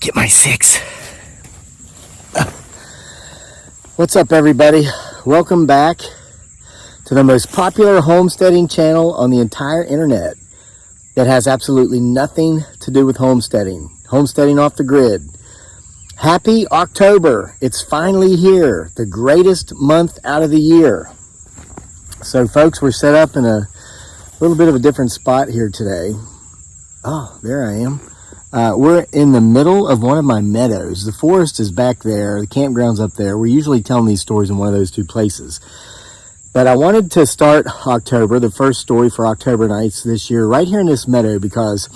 Get my 6. What's up, everybody? Welcome back to the most popular homesteading channel on the entire internet that has absolutely nothing to do with homesteading. Homesteading off the grid. Happy October. It's finally here. The greatest month out of the year. So, folks, we're set up in a little bit of a different spot here today. Oh, there I am. We're in the middle of one of my meadows. The forest is back there. The campground's up there. We're usually telling these stories in one of those two places. But I wanted to start October, the first story for October nights this year, right here in this meadow, because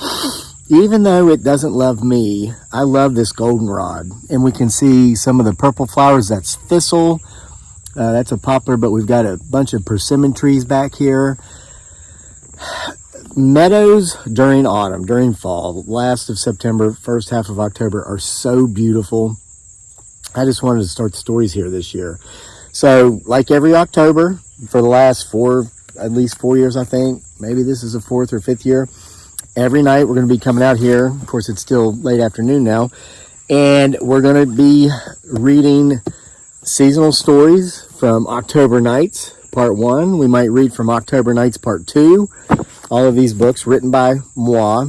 even though it doesn't love me, I love this goldenrod. And we can see some of the purple flowers. That's thistle. That's a poplar, but we've got a bunch of persimmon trees back here. Meadows during autumn, during fall, last of September, first half of October are so beautiful. I just wanted to start the stories here this year. So, like every October, for the last at least 4 years, I think, maybe this is the 4th or 5th year, every night we're going to be coming out here. Of course, it's still late afternoon now. And we're going to be reading seasonal stories from October Nights, Part 1. We might read from October Nights, Part 2. All of these books written by moi,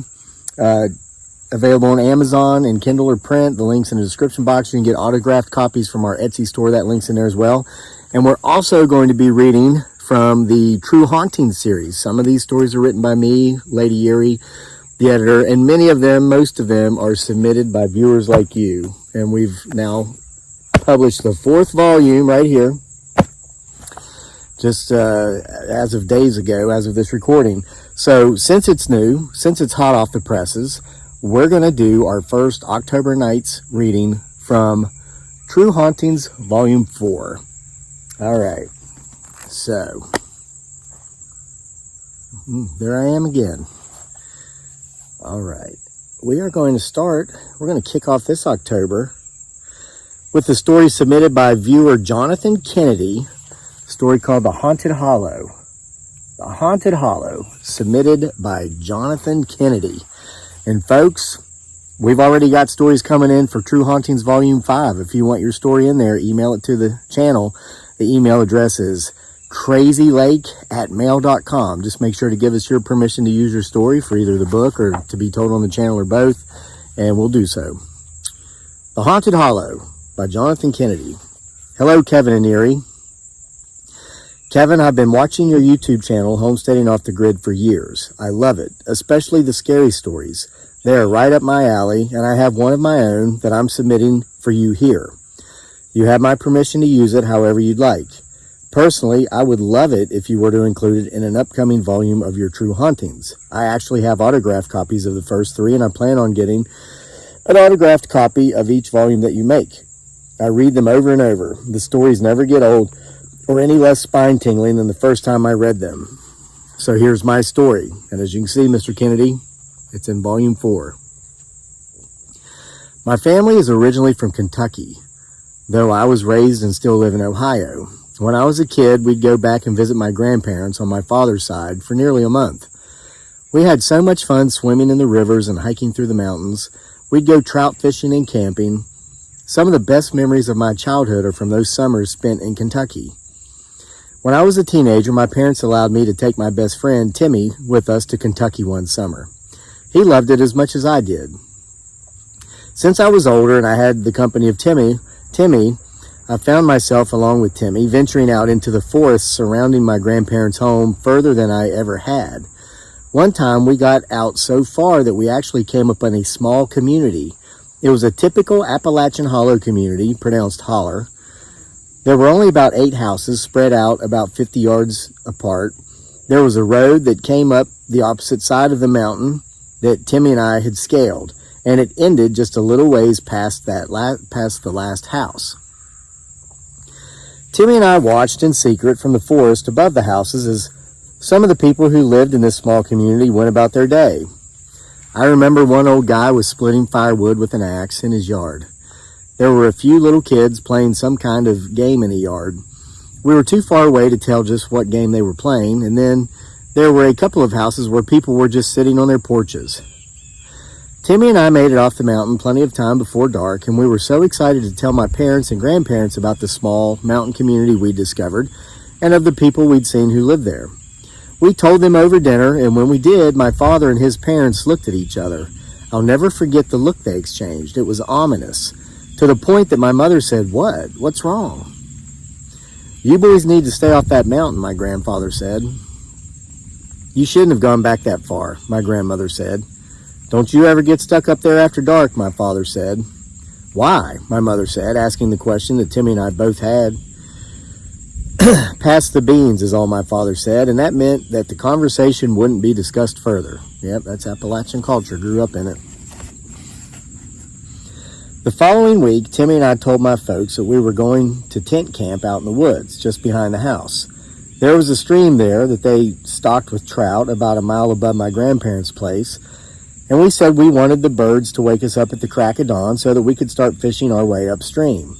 available on Amazon and Kindle or print. The link's in the description box. You can get autographed copies from our Etsy store. That link's in there as well. And we're also going to be reading from the True Haunting series. Some of these stories are written by me, Lady Erie, the editor, and many of them, most of them, are submitted by viewers like you. And we've now published the 4th volume right here, just as of days ago, as of this recording. So since it's new, since it's hot off the presses, we're going to do our first October Nights reading from True Hauntings Volume 4. All right. So, there I am again. All right. We are going to start, we're going to kick off this October with the story submitted by viewer Jonathan Kennedy, a story called The Haunted Hollow. The Haunted Hollow, submitted by Jonathan Kennedy. And folks, we've already got stories coming in for True Hauntings Volume 5. If you want your story in there, email it to the channel. The email address is crazylake@mail.com. Just make sure to give us your permission to use your story for either the book or to be told on the channel or both, and we'll do so. The Haunted Hollow by Jonathan Kennedy. Hello, Kevin and Erie. Kevin, I've been watching your YouTube channel, Homesteading Off the Grid, for years. I love it, especially the scary stories. They are right up my alley, and I have one of my own that I'm submitting for you here. You have my permission to use it however you'd like. Personally, I would love it if you were to include it in an upcoming volume of your True Hauntings. I actually have autographed copies of the first 3, and I plan on getting an autographed copy of each volume that you make. I read them over and over. The stories never get old or any less spine-tingling than the first time I read them. So here's my story. And as you can see, Mr. Kennedy, it's in Volume 4. My family is originally from Kentucky, though I was raised and still live in Ohio. When I was a kid, we'd go back and visit my grandparents on my father's side for nearly a month. We had so much fun swimming in the rivers and hiking through the mountains. We'd go trout fishing and camping. Some of the best memories of my childhood are from those summers spent in Kentucky. When I was a teenager, my parents allowed me to take my best friend, Timmy, with us to Kentucky one summer. He loved it as much as I did. Since I was older and I had the company of Timmy, I found myself, along with Timmy, venturing out into the forests surrounding my grandparents' home further than I ever had. One time, we got out so far that we actually came upon a small community. It was a typical Appalachian Hollow community, pronounced holler. There were only about 8 houses spread out about 50 yards apart. There was a road that came up the opposite side of the mountain that Timmy and I had scaled, and it ended just a little ways past the last house. Timmy and I watched in secret from the forest above the houses as some of the people who lived in this small community went about their day. I remember one old guy was splitting firewood with an axe in his yard. There were a few little kids playing some kind of game in the yard. We were too far away to tell just what game they were playing, and then there were a couple of houses where people were just sitting on their porches. Timmy and I made it off the mountain plenty of time before dark, and we were so excited to tell my parents and grandparents about the small mountain community we'd discovered and of the people we'd seen who lived there. We told them over dinner, and when we did, my father and his parents looked at each other. I'll never forget the look they exchanged. It was ominous, to the point that my mother said, "What? What's wrong?" "You boys need to stay off that mountain," my grandfather said. "You shouldn't have gone back that far," my grandmother said. "Don't you ever get stuck up there after dark," my father said. "Why?" my mother said, asking the question that Timmy and I both had. "Pass the beans," is all my father said, and that meant that the conversation wouldn't be discussed further. Yep, that's Appalachian culture. Grew up in it. The following week, Timmy and I told my folks that we were going to tent camp out in the woods, just behind the house. There was a stream there that they stocked with trout about a mile above my grandparents' place, and we said we wanted the birds to wake us up at the crack of dawn so that we could start fishing our way upstream.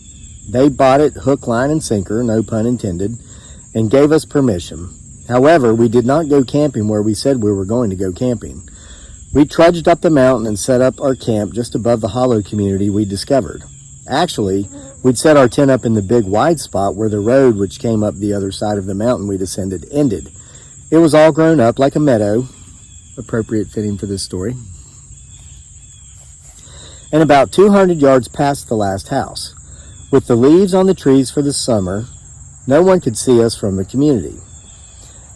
They bought it hook, line, and sinker, no pun intended, and gave us permission. However, we did not go camping where we said we were going to go camping. We trudged up the mountain and set up our camp just above the hollow community we discovered. Actually, we'd set our tent up in the big wide spot where the road which came up the other side of the mountain we descended ended. It was all grown up like a meadow, appropriate fitting for this story, and about 200 yards past the last house. With the leaves on the trees for the summer, no one could see us from the community.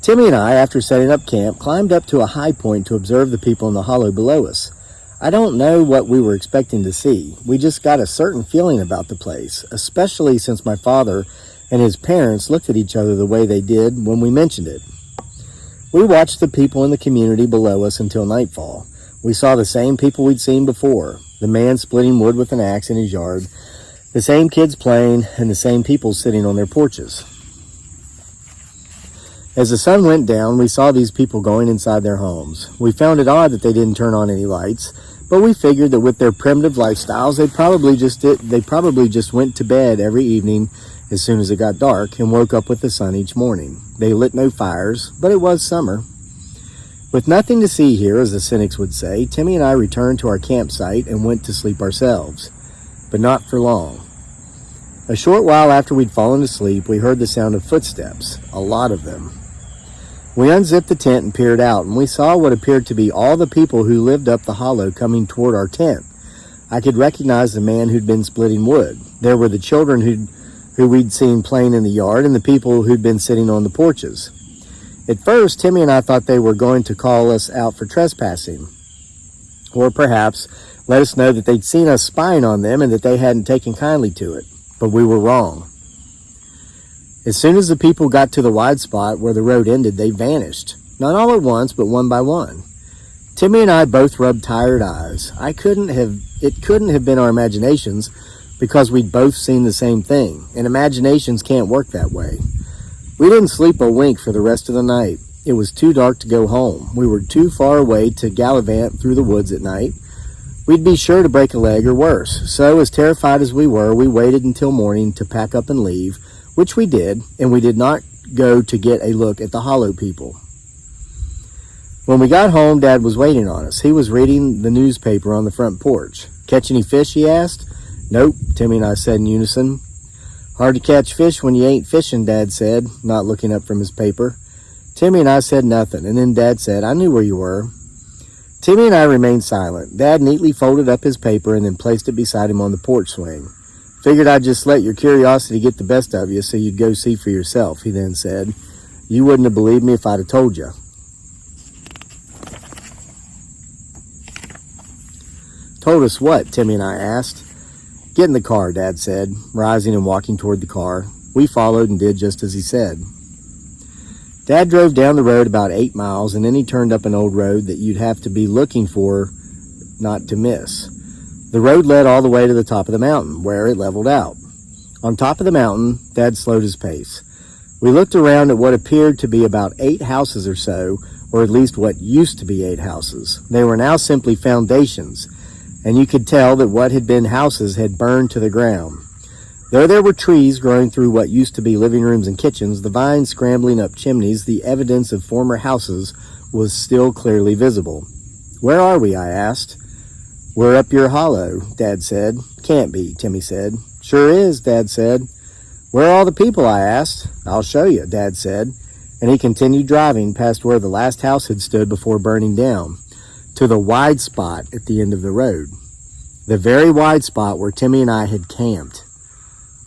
Timmy and I, after setting up camp, climbed up to a high point to observe the people in the hollow below us. I don't know what we were expecting to see. We just got a certain feeling about the place, especially since my father and his parents looked at each other the way they did when we mentioned it. We watched the people in the community below us until nightfall. We saw the same people we'd seen before, the man splitting wood with an axe in his yard, the same kids playing, and the same people sitting on their porches. As the sun went down, we saw these people going inside their homes. We found it odd that they didn't turn on any lights, but we figured that with their primitive lifestyles, they probably just went to bed every evening as soon as it got dark and woke up with the sun each morning. They lit no fires, but it was summer. With nothing to see here, as the cynics would say, Timmy and I returned to our campsite and went to sleep ourselves, but not for long. A short while after we'd fallen asleep, we heard the sound of footsteps, a lot of them. We unzipped the tent and peered out, and we saw what appeared to be all the people who lived up the hollow coming toward our tent. I could recognize the man who'd been splitting wood. There were the children who we'd seen playing in the yard and the people who'd been sitting on the porches. At first, Timmy and I thought they were going to call us out for trespassing, or perhaps let us know that they'd seen us spying on them and that they hadn't taken kindly to it. But we were wrong. As soon as the people got to the wide spot where the road ended, they vanished. Not all at once, but one by one. Timmy and I both rubbed tired eyes. It couldn't have been our imaginations, because we'd both seen the same thing, and imaginations can't work that way. We didn't sleep a wink for the rest of the night. It was too dark to go home. We were too far away to gallivant through the woods at night. We'd be sure to break a leg or worse. So, as terrified as we were, we waited until morning to pack up and leave, which we did, and we did not go to get a look at the hollow people. When we got home, Dad was waiting on us. He was reading the newspaper on the front porch. "Catch any fish?" he asked. "Nope," Timmy and I said in unison. "Hard to catch fish when you ain't fishing," Dad said, not looking up from his paper. Timmy and I said nothing, and then Dad said, "I knew where you were." Timmy and I remained silent. Dad neatly folded up his paper and then placed it beside him on the porch swing. "Figured I'd just let your curiosity get the best of you so you'd go see for yourself," he then said. "You wouldn't have believed me if I'd have told you." "Told us what?" Timmy and I asked. "Get in the car," Dad said, rising and walking toward the car. We followed and did just as he said. Dad drove down the road about 8 miles, and then he turned up an old road that you'd have to be looking for not to miss. The road led all the way to the top of the mountain, where it leveled out. On top of the mountain, Dad slowed his pace. We looked around at what appeared to be about 8 houses or so, or at least what used to be 8 houses. They were now simply foundations, and you could tell that what had been houses had burned to the ground. Though there were trees growing through what used to be living rooms and kitchens, the vines scrambling up chimneys, the evidence of former houses was still clearly visible. "Where are we?" I asked. "We're up your hollow," Dad said. "Can't be," Timmy said. "Sure is," Dad said. "Where are all the people?" I asked. "I'll show you," Dad said, and he continued driving past where the last house had stood before burning down, to the wide spot at the end of the road. The very wide spot where Timmy and I had camped.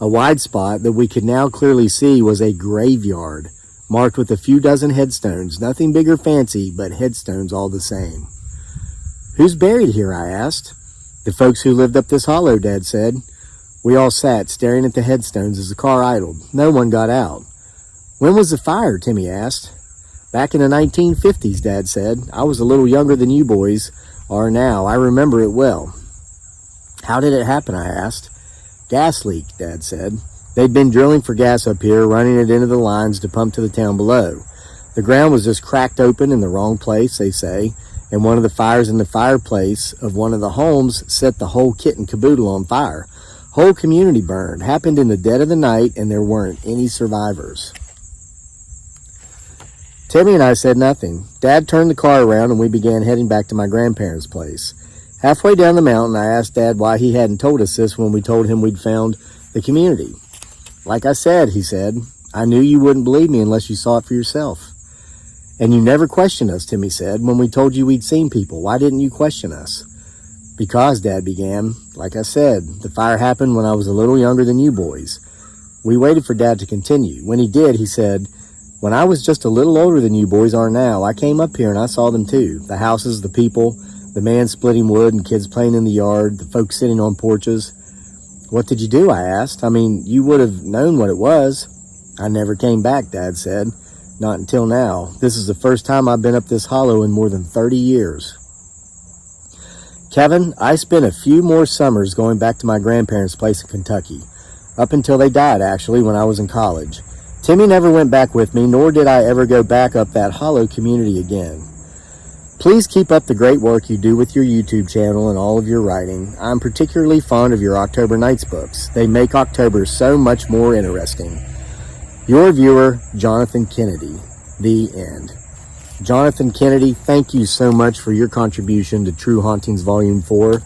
A wide spot that we could now clearly see was a graveyard, marked with a few dozen headstones, nothing big or fancy, but headstones all the same. "Who's buried here?" I asked. "The folks who lived up this hollow," Dad said. We all sat staring at the headstones as the car idled. No one got out. "When was the fire?" Timmy asked. "Back in the 1950s, Dad said. "I was a little younger than you boys are now. I remember it well." "How did it happen?" I asked. "Gas leak," Dad said. "They'd been drilling for gas up here, running it into the lines to pump to the town below. The ground was just cracked open in the wrong place, they say, and one of the fires in the fireplace of one of the homes set the whole kit and caboodle on fire. Whole community burned. Happened in the dead of the night, and there weren't any survivors." Timmy and I said nothing. Dad turned the car around, and we began heading back to my grandparents' place. Halfway down the mountain, I asked Dad why he hadn't told us this when we told him we'd found the community. "Like I said," he said, "I knew you wouldn't believe me unless you saw it for yourself." "And you never questioned us," Timmy said. "When we told you we'd seen people, why didn't you question us?" "Because," Dad began, "like I said, the fire happened when I was a little younger than you boys." We waited for Dad to continue. When he did, he said, "When I was just a little older than you boys are now, I came up here and I saw them too. The houses, the people, the man splitting wood and kids playing in the yard, the folks sitting on porches." "What did you do?" I asked. "I mean, you would have known what it was." "I never came back," Dad said. "Not until now. This is the first time I've been up this hollow in more than 30 years. "Kevin, I spent a few more summers going back to my grandparents' place in Kentucky. Up until they died, actually, when I was in college. Timmy never went back with me, nor did I ever go back up that hollow community again. Please keep up the great work you do with your YouTube channel and all of your writing. I'm particularly fond of your October Nights books. They make October so much more interesting. Your viewer, Jonathan Kennedy." The end. Jonathan Kennedy, thank you so much for your contribution to True Hauntings Volume 4.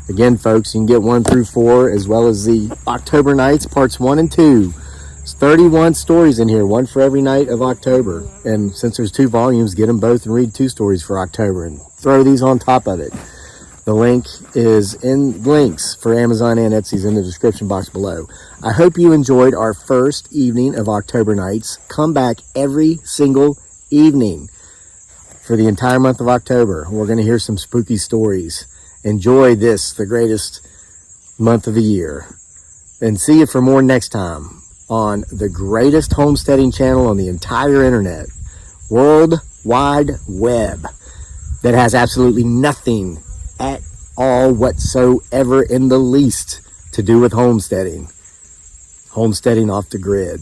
Again, folks, you can get 1 through 4, as well as the October Nights, Parts 1 and 2. There's 31 stories in here, one for every night of October. And since there's 2 volumes, get them both and read 2 stories for October and throw these on top of it. The link is in links for Amazon and Etsy's in the description box below. I hope you enjoyed our first evening of October Nights. Come back every single evening for the entire month of October. We're going to hear some spooky stories. Enjoy this, the greatest month of the year. And see you for more next time on the greatest homesteading channel on the entire internet, World Wide Web, that has absolutely nothing at all whatsoever in the least to do with homesteading. Homesteading off the grid.